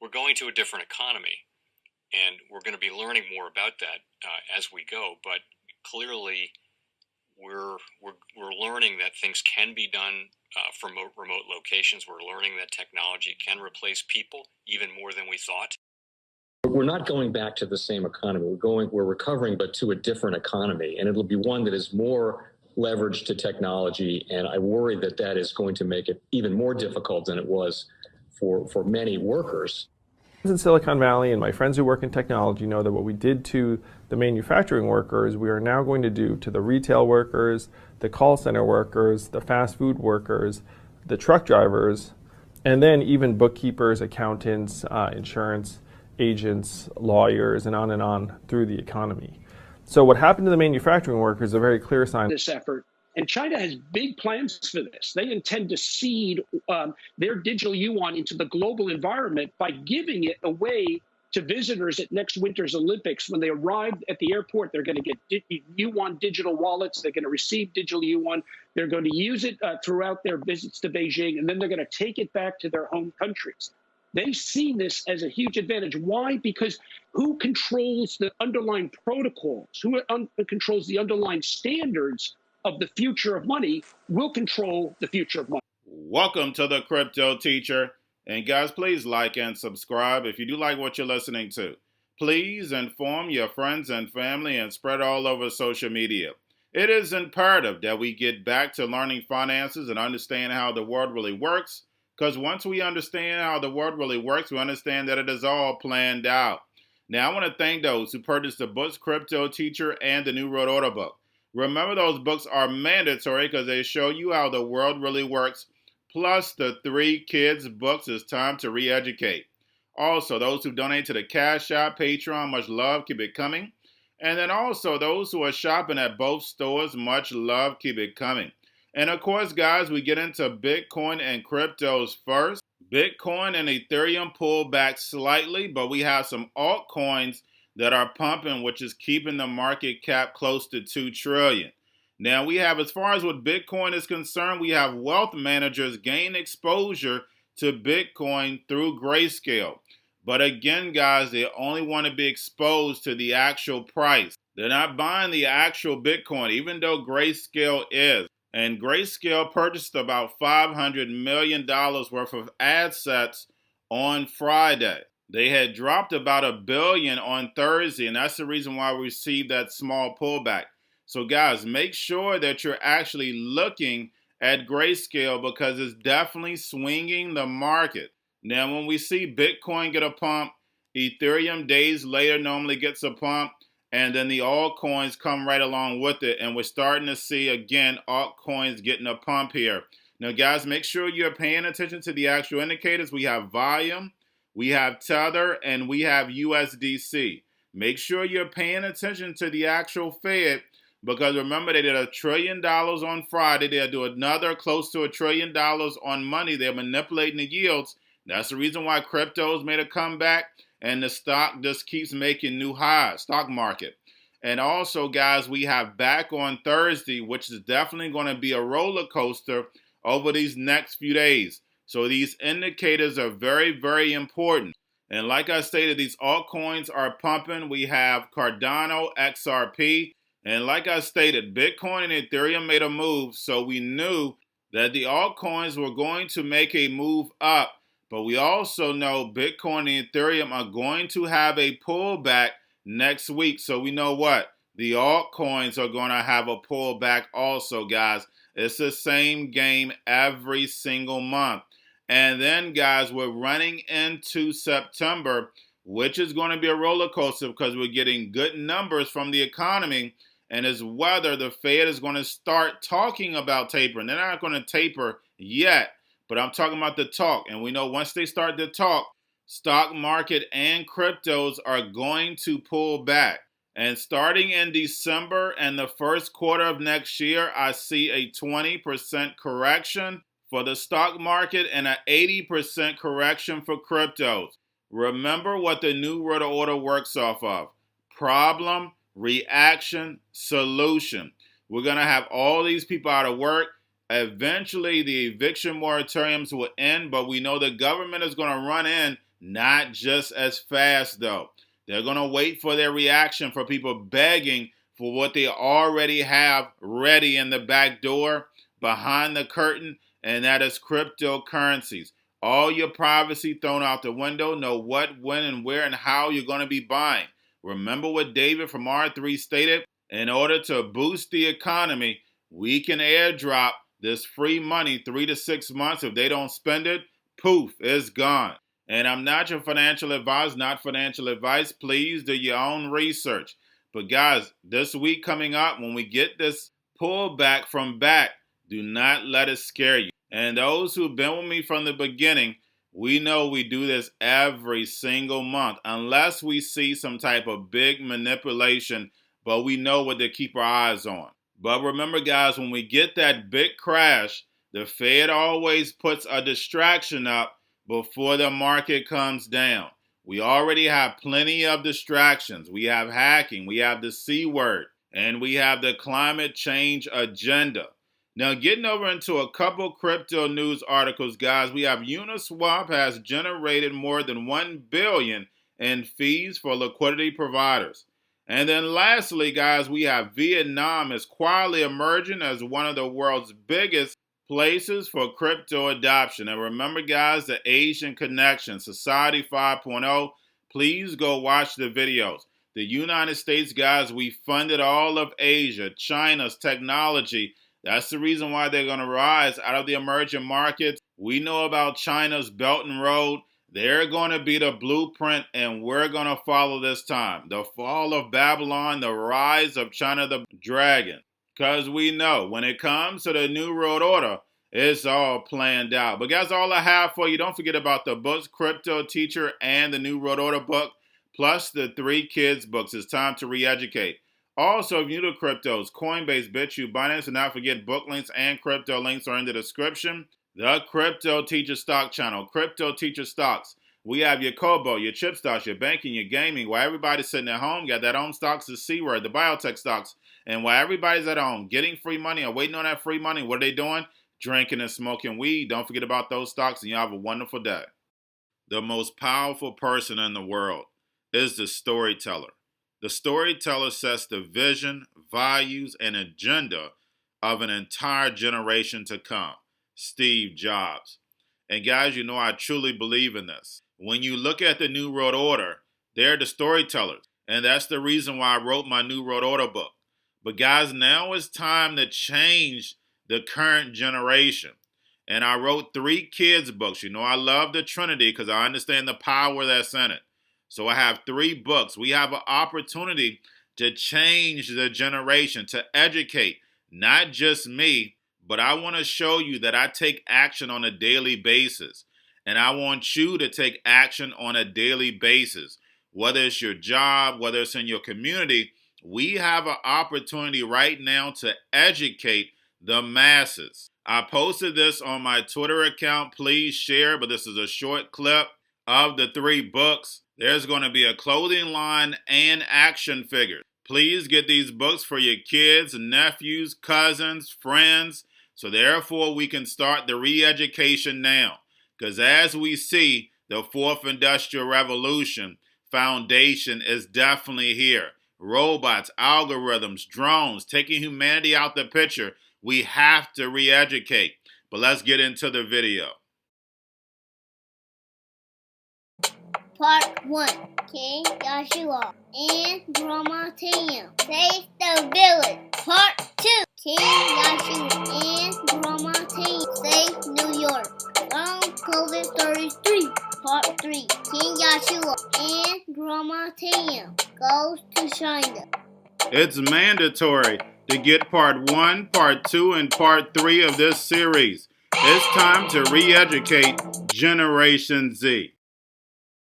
we're going to a different economy, and we're going to be learning more about that as we go. But clearly, we're learning that things can be done from remote locations. We're learning that technology can replace people even more than we thought. We're not going back to the same economy. We're recovering, but to a different economy, and it'll be one that is more leveraged to technology. And I worry that that is going to make it even more difficult than it was for many workers. In Silicon Valley, and my friends who work in technology know that what we did to the manufacturing workers, we are now going to do to the retail workers, the call center workers, the fast food workers, the truck drivers, and then even bookkeepers, accountants, insurance agents, lawyers, and on through the economy. So what happened to the manufacturing workers is a very clear sign. This effort. And China has big plans for this. They intend to seed their digital yuan into the global environment by giving it away to visitors at next winter's Olympics. When they arrive at the airport, they're going to get yuan digital wallets. They're going to receive digital yuan. They're going to use it throughout their visits to Beijing, and then they're going to take it back to their home countries. They see this as a huge advantage. Why? Because who controls the underlying protocols, who controls the underlying standards of the future of money will control the future of money. Welcome to the Crypto Teacher. And guys, please like and subscribe if you do like what you're listening to. Please inform your friends and family and spread all over social media. It is imperative that we get back to learning finances and understand how the world really works. Because once we understand how the world really works, we understand that it is all planned out. Now, I want to thank those who purchased the books Crypto Teacher and the New World Order book. Remember, those books are mandatory because they show you how the world really works. Plus, the 3 kids' books is time to re-educate. Also, those who donate to the Cash App, Patreon, much love, keep it coming. And then also, those who are shopping at both stores, much love, keep it coming. And of course, guys, we get into Bitcoin and cryptos first. Bitcoin and Ethereum pull back slightly, but we have some altcoins that are pumping, which is keeping the market cap close to $2 trillion. Now we have, as far as what Bitcoin is concerned, we have wealth managers gain exposure to Bitcoin through Grayscale. But again, guys, they only want to be exposed to the actual price. They're not buying the actual Bitcoin, even though Grayscale is. And Grayscale purchased about $500 million worth of assets on Friday. They had dropped about $1 billion on Thursday, and that's the reason why we received that small pullback. So guys, make sure that you're actually looking at Grayscale because it's definitely swinging the market. Now, when we see Bitcoin get a pump, Ethereum days later normally gets a pump, and then the altcoins come right along with it. And we're starting to see, again, altcoins getting a pump here. Now, guys, make sure you're paying attention to the actual indicators. We have volume, we have Tether, and we have USDC. Make sure you're paying attention to the actual Fed because remember, they did $1 trillion on Friday. They'll do another close to $1 trillion on Monday. They're manipulating the yields. That's the reason why crypto's made a comeback. And the stock just keeps making new highs, stock market. And also, guys, we have back on Thursday, which is definitely going to be a roller coaster over these next few days. So these indicators are very, very important. And like I stated, these altcoins are pumping. We have Cardano, XRP. And like I stated, Bitcoin and Ethereum made a move. So we knew that the altcoins were going to make a move up. But we also know Bitcoin and Ethereum are going to have a pullback next week. So we know what? The altcoins are going to have a pullback also, guys. It's the same game every single month. And then, guys, we're running into September, which is going to be a roller coaster because we're getting good numbers from the economy. And as whether the Fed is going to start talking about tapering. They're not going to taper yet. But I'm talking about the talk. And we know once they start to talk, stock market and cryptos are going to pull back. And starting in December and the first quarter of next year, I see a 20% correction for the stock market and an 80% correction for cryptos. Remember what the New World Order works off of. Problem, reaction, solution. We're going to have all these people out of work. Eventually, the eviction moratoriums will end, but we know the government is going to run in Not just as fast, though. They're going to wait for their reaction, for people begging for what they already have ready in the back door, behind the curtain, and that is cryptocurrencies. All your privacy thrown out the window. Know what, when, and where, and how you're going to be buying. Remember what David from R3 stated? In order to boost the economy, we can airdrop this free money 3 to 6 months. If they don't spend it, poof, it's gone. And I'm not your financial advisor, not financial advice. Please do your own research. But guys, this week coming up, when we get this pullback from back, do not let it scare you. And those who've been with me from the beginning, we know we do this every single month, unless we see some type of big manipulation, but we know what to keep our eyes on. But remember, guys, when we get that big crash, the Fed always puts a distraction up before the market comes down. We already have plenty of distractions. We have hacking, we have the C word, and we have the climate change agenda. Now, getting over into a couple crypto news articles, guys, we have Uniswap has generated more than $1 billion in fees for liquidity providers. And then lastly, guys, we have Vietnam is quietly emerging as one of the world's biggest places for crypto adoption. And remember, guys, the Asian Connection, Society 5.0, please go watch the videos. The United States, guys, we funded all of Asia, China's technology. That's the reason why they're going to rise out of the emerging markets. We know about China's Belt and Road. They're going to be the blueprint, and we're going to follow this time. The fall of Babylon, the rise of China the Dragon. Because we know when it comes to the New World Order, it's all planned out. But guys, all I have for you, don't forget about the books, Cryptoteacher and the New World Order book, plus the 3 kids books. It's time to re-educate. Also, if you're new to cryptos, Coinbase, Bitrue, Binance, and not forget book links and crypto links are in the description. The Cryptoteacher stock channel, Cryptoteacher stocks. We have your Kobo, your chip stocks, your banking, your gaming. While everybody's sitting at home, got that home stocks, the C word, the biotech stocks. And while everybody's at home getting free money or waiting on that free money, what are they doing? Drinking and smoking weed. Don't forget about those stocks, and you have a wonderful day. The most powerful person in the world is the storyteller. The storyteller sets the vision, values, and agenda of an entire generation to come. Steve Jobs. And guys, you know I truly believe in this. When you look at the New World Order, they're the storytellers. And that's the reason why I wrote my New World Order book. But guys, now it's time to change the current generation. And I wrote 3 kids books. You know I love the Trinity because I understand the power that's in it. So I have 3 books. We have an opportunity to change the generation, to educate, not just me, but I want to show you that I take action on a daily basis. And I want you to take action on a daily basis. Whether it's your job, whether it's in your community, we have an opportunity right now to educate the masses. I posted this on my Twitter account. Please share, but this is a short clip of the 3 books. There's going to be a clothing line and action figures. Please get these books for your kids, nephews, cousins, friends, so therefore we can start the re-education now. Because as we see, the 4th Industrial Revolution foundation is definitely here. Robots, algorithms, drones, taking humanity out the picture. We have to re-educate. But let's get into the video. Part 1. King Joshua and Grandma Tam save the village. Part 2. King Joshua and Grandma Tam save New York from COVID-33. Part 3. King Joshua and Grandma Tam goes to China. It's mandatory to get part 1, part 2, and part 3 of this series. It's time to re-educate Generation Z.